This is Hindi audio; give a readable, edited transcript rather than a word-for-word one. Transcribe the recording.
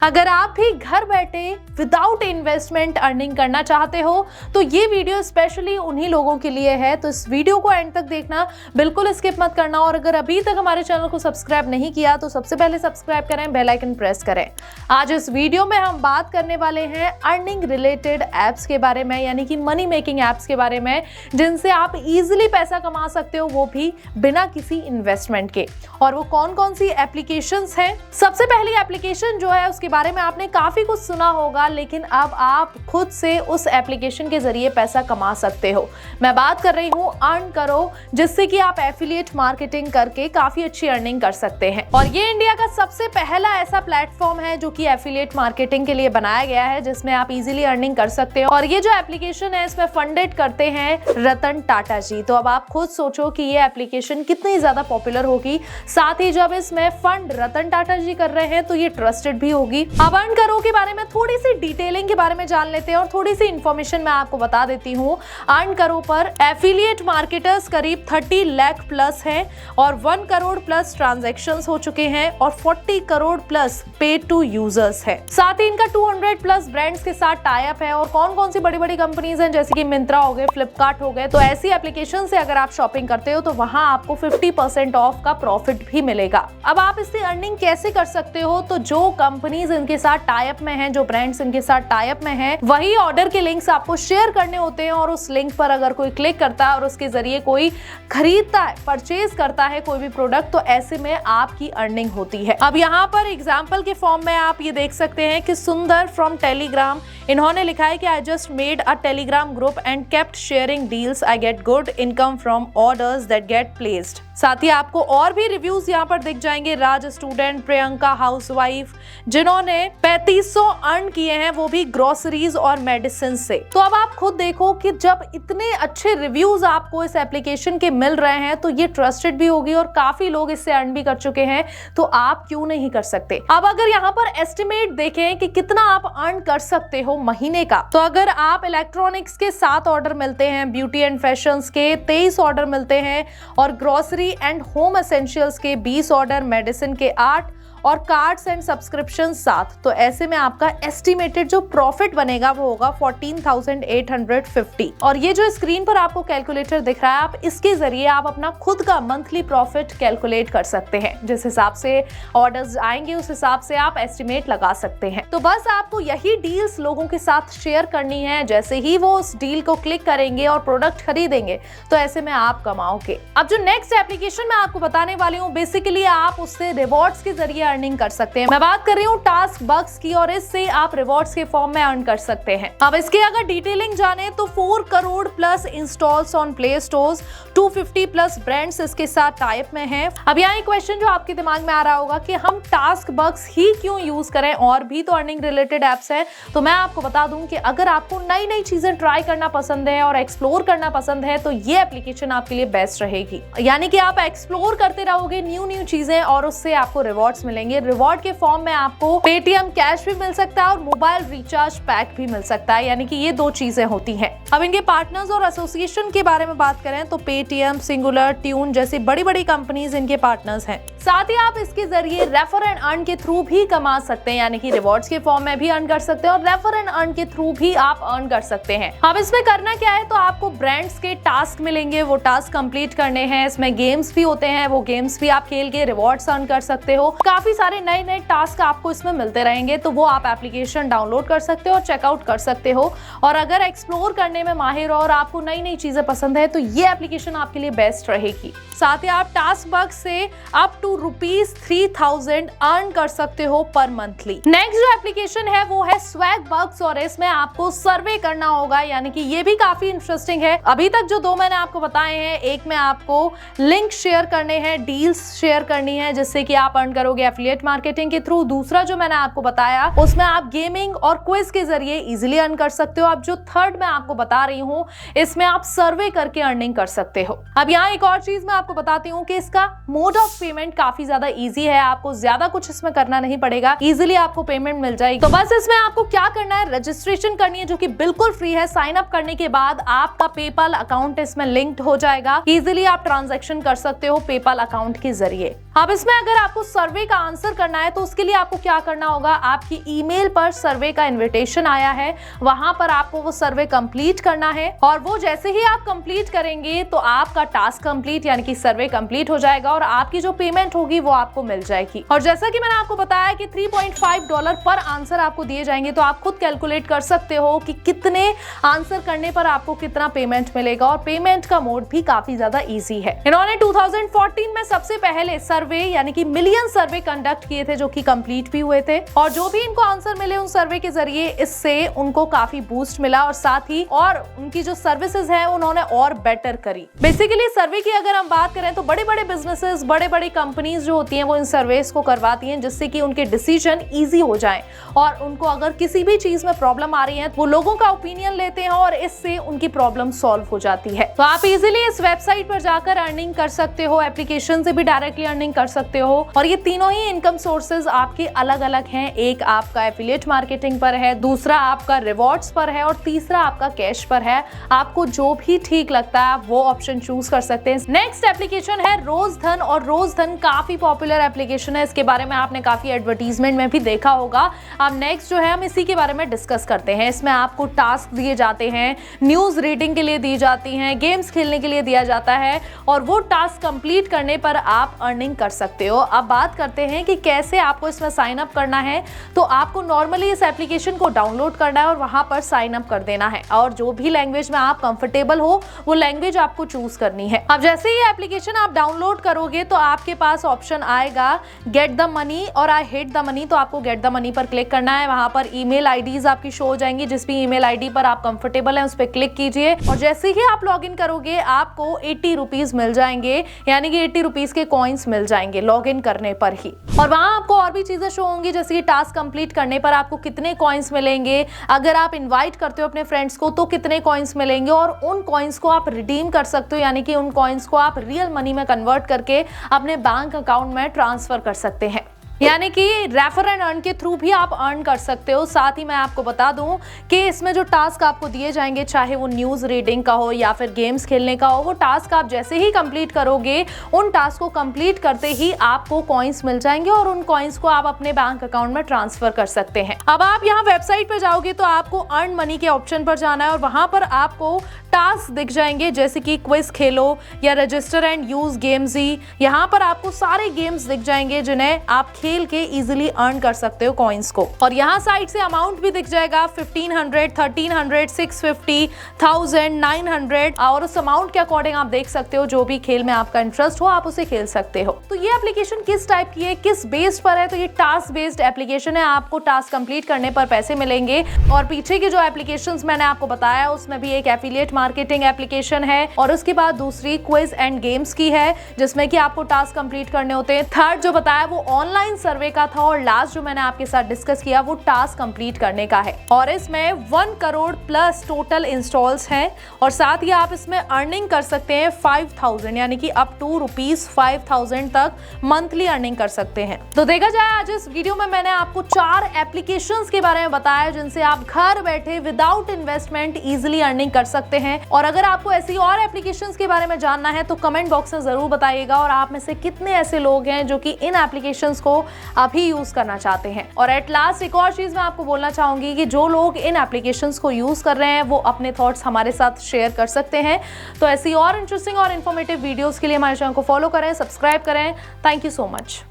अगर आप भी घर बैठे विदाउट इन्वेस्टमेंट अर्निंग करना चाहते हो तो ये वीडियो स्पेशली उन्हीं लोगों के लिए है। तो इस वीडियो को एंड तक देखना, बिल्कुल स्किप मत करना। और अगर अभी तक हमारे चैनल को सब्सक्राइब नहीं किया तो सबसे पहले सब्सक्राइब करें, बेल आइकन प्रेस करें। आज इस वीडियो में हम बात करने वाले हैं अर्निंग रिलेटेड एप्स के बारे में, यानी कि मनी मेकिंग एप्स के बारे में, जिनसे आप इजिली पैसा कमा सकते हो, वो भी बिना किसी इन्वेस्टमेंट के। और वो कौन कौन सी एप्लीकेशंस हैं? सबसे पहली एप्लीकेशन जो है उसके बारे में आपने काफी कुछ सुना होगा, लेकिन अब आप खुद से उस एप्लीकेशन के जरिए पैसा कमा सकते हो। मैं बात कर रही हूँ अर्न करो, जिससे कि आप एफिलिएट मार्केटिंग करके काफी अच्छी अर्निंग कर सकते हैं। और ये इंडिया का सबसे पहला ऐसा प्लेटफॉर्म है जो कि एफिलिएट मार्केटिंग के लिए बनाया गया है, जिसमें आप इजीली अर्निंग कर सकते हो। और ये जो एप्लीकेशन है इसमें फंडेड करते हैं रतन टाटा जी। तो अब आप खुद सोचो कि ये एप्लीकेशन कितनी ज्यादा पॉपुलर होगी। साथ ही जब इसमें फंड रतन टाटा जी कर रहे हैं तो ये ट्रस्टेड भी होगी। अब अर्न करो के बारे में थोड़ी सी डिटेलिंग के बारे में जान लेते हैं और थोड़ी सी इंफॉर्मेशन मैं आपको बता देती हूँ। अर्न करो पर एफिलिएट मार्केटर्स करीब 30 लाख प्लस हैं और 1 करोड़ प्लस ट्रांजैक्शंस हो चुके हैं और 40 करोड़ प्लस पे टू यूजर्स है। साथ ही इनका 200 प्लस ब्रांड्स के साथ टाई अप है। और कौन कौन सी बड़ी बड़ी कंपनीज हैं, जैसे कि मिंत्रा हो गए, फ्लिपकार्ट हो गए। तो ऐसी एप्लीकेशन से अगर आप शॉपिंग करते हो तो वहां आपको 50% ऑफ का प्रॉफिट भी मिलेगा। अब आप इससे अर्निंग कैसे कर सकते हो? तो जो कंपनीज इनके साथ टाई अप में हैं, जो ब्रांड्स इनके साथ टाई अप में हैं, वही ऑर्डर के लिंक्स आपको शेयर करने होते हैं। और उस लिंक पर अगर कोई क्लिक करता है और उसके जरिए कोई खरीदता है, परचेज करता है कोई भी प्रोडक्ट, तो ऐसे में आपकी अर्निंग होती है। अब यहाँ पर एग्जाम्पल के फॉर्म में आप ये देख सकते हैं कि सुंदर फ्रॉम टेलीग्राम, इन्होंने लिखा है कि I just made a Telegram group and kept sharing deals, I get good income from orders that get placed. साथ ही आपको और भी रिव्यूज यहाँ पर दिख जाएंगे। राज स्टूडेंट, प्रियंका हाउसवाइफ, जिन्होंने 3500 अर्न किए हैं, वो भी ग्रोसरीज और मेडिसिन से। तो अब आप खुद देखो कि जब इतने अच्छे रिव्यूज आपको इस एप्लीकेशन के मिल रहे हैं तो ये ट्रस्टेड भी होगी और काफी लोग इससे अर्न भी कर चुके हैं, तो आप क्यों नहीं कर सकते? अब अगर यहाँ पर एस्टिमेट देखें कि कितना आप अर्न कर सकते हो महीने का, तो अगर आप इलेक्ट्रॉनिक्स के 7 ऑर्डर मिलते हैं, ब्यूटी एंड फैशंस के 23 ऑर्डर मिलते हैं और ग्रोसरी एंड होम एसेंशियल्स के 20 ऑर्डर, मेडिसिन के 8 और कार्ड्स एंड सब्सक्रिप्शन 7, तो ऐसे में आपका एस्टिमेटेड जो प्रॉफिट बनेगा वो होगा 14,850। और ये जो स्क्रीन पर आपको कैलकुलेटर दिख रहा है, आप इसके जरिए आप अपना खुद का मंथली प्रॉफिट कैलकुलेट कर सकते हैं। जिस हिसाब से ऑर्डर्स आएंगे उस हिसाब से आप एस्टिमेट लगा सकते हैं। तो बस आपको यही डील्स लोगों के साथ शेयर करनी है। जैसे ही वो उस डील को क्लिक करेंगे और प्रोडक्ट खरीदेंगे तो ऐसे में आप कमाओगे। अब जो नेक्स्ट एप्लीकेशन मैं आपको बताने वाली हूँ, बेसिकली आप उससे रिवॉर्ड्स के जरिए अर्निंग कर सकते हैं। मैं बात कर रही हूँ टास्क बक्स की, और इससे आप रिवॉर्ड्स के फॉर्म में अर्न कर सकते हैं। अब इसके अगर डिटेलिंग जाने तो 4 crore plus installs on play stores, 250 plus brands इसके साथ टाई अप में हैं। अब यहाँ एक क्वेश्चन जो आपके दिमाग में आ रहा होगा कि हम टास्क बक्स ही क्यों यूज करें, और भी तो अर्निंग रिलेटेड एप्स हैं। तो मैं आपको बता दूं कि अगर आपको नई नई चीजें ट्राई करना पसंद है और एक्सप्लोर करना पसंद है तो ये एप्लीकेशन आपके लिए बेस्ट रहेगी। यानी कि आप एक्सप्लोर करते रहोगे न्यू चीजें और उससे आपको रिवॉर्ड्स मिलेंगे। रिवॉर्ड के फॉर्म में आपको पेटीएम कैश भी मिल सकता है और मोबाइल रिचार्ज पैक भी मिल सकता है, यानी कि ये 2 चीजें होती हैं। अब इनके पार्टनर्स और एसोसिएशन के बारे में बात करें तो पेटीएम, सिंगुलर, ट्यून जैसी बड़ी बड़ी कंपनीज इनके पार्टनर्स हैं। साथ ही आप इसके जरिए रेफर एंड अर्न के थ्रू भी कमा सकते हैं, यानी कि रिवॉर्ड्स के फॉर्म में भी अर्न कर सकते हैं और रेफर एंड अर्न के थ्रू भी आप अर्न कर सकते हैं। अब इसमें करना क्या है, तो आपको ब्रांड्स के टास्क मिलेंगे, वो टास्क कंप्लीट करने हैं। इसमें गेम्स भी होते हैं, वो गेम्स भी आप खेल के रिवॉर्ड्स अर्न कर सकते हो। काफी सारे नए नए टास्क आपको इसमें मिलते रहेंगे, तो वो आप एप्लीकेशन डाउनलोड कर सकते हो और चेकआउट कर सकते हो। और अगर एक्सप्लोर करने में माहिर हो और आपको नई नई चीजें पसंद है तो ये एप्लीकेशन आपके लिए बेस्ट रहेगी। साथ ही आप टास्क बक्स से अप टू ₹3000 अर्न कर सकते हो पर मंथली। नेक्स्ट जो एप्लीकेशन है वो है स्वैग बक्स, और इसमें आपको सर्वे करना होगा, यानी कि ये भी काफी इंटरेस्टिंग है। अभी तक जो 2 मैंने आपको बताए हैं, एक में आपको लिंक शेयर करने हैं, डील्स शेयर करनी है जिससे कि आप अर्न करोगे एफिलिएट मार्केटिंग के थ्रू। दूसरा जो मैंने आपको बताया उसमें आप गेमिंग और क्विज के जरिए इजीली अर्न कर सकते हो। अब जो थर्ड मैं आपको बता रही हूँ, इसमें आप सर्वे करके अर्निंग कर सकते हो। अब यहाँ एक और चीज मैं आपको बताती हूँ कि इसका मोड ऑफ पेमेंट काफी ज्यादा इजी है, आपको ज्यादा कुछ इसमें करना नहीं पड़ेगा, इजीली आपको पेमेंट मिल जाएगी। तो बस इसमें आपको क्या करना है, रजिस्ट्रेशन करनी है जो कि बिल्कुल फ्री है। साइन अप करने के बाद आपका पेपाल अकाउंट इसमें लिंक्ड हो जाएगा, इजीली आप ट्रांजैक्शन कर सकते हो पेपाल अकाउंट के जरिए। अब इसमें अगर आपको सर्वे का आंसर करना है तो उसके लिए आपको क्या करना होगा, आपकी ईमेल पर सर्वे का इन्विटेशन आया है, वहां पर आपको वो सर्वे कंप्लीट करना है और वो जैसे ही आप कंप्लीट करेंगे तो आपका टास्क कंप्लीट यानी कि सर्वे कंप्लीट हो जाएगा और आपकी जो पेमेंट होगी वो आपको मिल जाएगी। और जैसा कि मैंने आपको बताया कि $3.5 पर आंसर आपको दिए जाएंगे, तो आप खुद कैलकुलेट कर सकते हो कि कितने आंसर करने पर आपको कितना पेमेंट मिलेगा और पेमेंट का मोड भी काफी ज्यादा इजी है। इन्होंने 2014 में सबसे पहले सर्वे यानी कि मिलियन सर्वे कंडक्ट किए थे जो कि कंप्लीट भी हुए थे और जो भी इनको आंसर मिले उन सर्वे के जरिए इससे उनको काफी बूस्ट मिला और साथ ही और उनकी जो सर्विसेज है उन्होंने और बेटर करी। बेसिकली सर्वे की अगर हम बात करें तो बड़े बड़े बिजनेसेस, बड़े बड़े कंपनीज जो होती हैं वो इन सर्वेस को करवाती हैं जिससे कि उनके डिसीजन इजी हो जाएं और उनको अगर किसी भी चीज में प्रॉब्लम आ रही है वो लोगों का ओपिनियन लेते हैं और इससे उनकी प्रॉब्लम सॉल्व हो जाती है। तो आप इजीली इस वेबसाइट पर जाकर अर्निंग कर सकते हो, एप्लीकेशन से भी डायरेक्टली अर्निंग कर सकते हो और ये तीनों ही इनकम सोर्सेज आपके अलग अलग हैं। एक आपका एफिलिएट मार्केटिंग पर है, दूसरा आपका रिवॉर्ड्स पर है और तीसरा आपका कैश पर है। आपको जो भी ठीक लगता है वो ऑप्शन चूज कर सकते हैं। नेक्स्ट एप्लीकेशन है रोजधन और रोजधन काफी पॉपुलर एप्लीकेशन है, इसके बारे में आपने काफी एडवर्टीजमेंट में भी देखा होगा। अब नेक्स्ट जो है हम इसी के बारे में डिस्कस करते हैं। इसमें आपको टास्क दिए जाते हैं, न्यूज रीडिंग के लिए दी जाती हैं, गेम्स खेलने के लिए दिया जाता है और वो टास्क कंप्लीट करने पर आप अर्निंग कर सकते हो। अब बात करते हैं कि कैसे आपको इसमें साइन अप करना है। तो आपको नॉर्मली इस एप्लीकेशन को डाउनलोड करना है और वहां पर साइन अप कर देना है और जो भी लैंग्वेज में आप कंफर्टेबल हो वो लैंग्वेज आपको चूज करनी है। अब जैसे ही एप्लीकेशन आप डाउनलोड करोगे तो आपके पास ऑप्शन आएगा गेट द मनी और आई हेट द मनी। तो आपको गेट द मनी पर क्लिक करना है। वहां पर ईमेल आईडीज आपकी शो हो जाएंगी, जिस भी ईमेल आईडी पर आप कंफर्टेबल हैं उस पर क्लिक कीजिए और जैसे ही आप लॉग इन करोगे आपको 80 रुपीज मिल जाएंगे, यानी कि 80 रुपीज के कॉइन्स मिल जाएंगे लॉग इन करने पर ही। और वहां आपको और भी चीजें शो होंगी जैसे कि टास्क कंप्लीट करने पर आपको कितने कॉइन्स मिलेंगे, अगर आप इन्वाइट करते हो अपने फ्रेंड्स को तो कितने कॉइन्स मिलेंगे और उन कॉइन्स को आप रिडीम कर सकते हो, यानी कि उन कॉइन्स को आप रियल मनी में कन्वर्ट करके अपने बैंक अकाउंट में ट्रांसफर कर सकते हैं, यानी कि रेफर एंड अर्न के थ्रू भी आप अर्न कर सकते हो। साथ ही मैं आपको बता दूं कि इसमें जो टास्क आपको दिए जाएंगे, चाहे वो न्यूज़ रीडिंग का हो या फिर गेम्स खेलने का हो, वो टास्क आप जैसे ही कंप्लीट करोगे उन टास्क को कंप्लीट करते ही आपको कॉइन्स मिल जाएंगे और उन कॉइन्स को आप अपने बैंक अकाउंट में ट्रांसफर कर सकते हैं। अब आप यहाँ वेबसाइट पर जाओगे तो आपको अर्न मनी के ऑप्शन पर जाना है और वहां पर आपको टास्क दिख जाएंगे जैसे कि क्विज खेलो या रजिस्टर एंड यूज गेम्स ही। यहाँ पर आपको सारे गेम्स दिख जाएंगे जिन्हें आप खेल के इजीली अर्न कर सकते हो कॉइन्स को और यहाँ साइड से अमाउंट भी दिख जाएगा 1500, 1300, 650, 1000, 900 और उस अमाउंट के अकॉर्डिंग आप देख सकते हो जो भी खेल में आपका इंटरेस्ट हो आप उसे खेल सकते हो। तो ये एप्लीकेशन किस टाइप की है, किस बेस्ड पर है, तो ये टास्क बेस्ड एप्लीकेशन है। आपको टास्क कंप्लीट करने पर पैसे मिलेंगे और पीछे की जो एप्लीकेशंस मैंने आपको बताया उसमें भी एक एफिलिएट मार्केटिंग एप्लीकेशन है और उसके बाद दूसरी क्विज एंड गेम्स की है जिसमें कि आपको टास्क कंप्लीट करने होते हैं। थर्ड जो बताया वो ऑनलाइन सर्वे का था और लास्ट जो मैंने आपके साथ डिस्कस किया वो टास्क कंप्लीट करने का है और इसमें 1 करोड़ प्लस टोटल इंस्टॉल्स हैं और साथ ही आप इसमें अर्निंग कर सकते हैं 5000 यानी कि अप टू ₹5000 तक मंथली अर्निंग कर सकते हैं। तो देखा जाए आज इस वीडियो में मैंने आपको 4 एप्लीकेशंस के बारे में बताया जिनसे आप घर बैठे विदाउट इन्वेस्टमेंट इजीली अर्निंग कर सकते हैं और अगर आपको ऐसी और एप्लीकेशंस के बारे में जानना है तो कमेंट बॉक्स में जरूर बताइएगा और आप में से कितने ऐसे लोग हैं जो कि इन एप्लीकेशंस को अभी यूज करना चाहते हैं। और एट लास्ट एक और चीज मैं आपको बोलना चाहूंगी कि जो लोग इन एप्लीकेशंस को यूज कर रहे हैं वो अपने थॉट्स हमारे साथ शेयर कर सकते हैं। तो ऐसी और इंटरेस्टिंग और इन्फॉर्मेटिव वीडियोस के लिए हमारे चैनल को फॉलो करें, सब्सक्राइब करें। Thank you so much.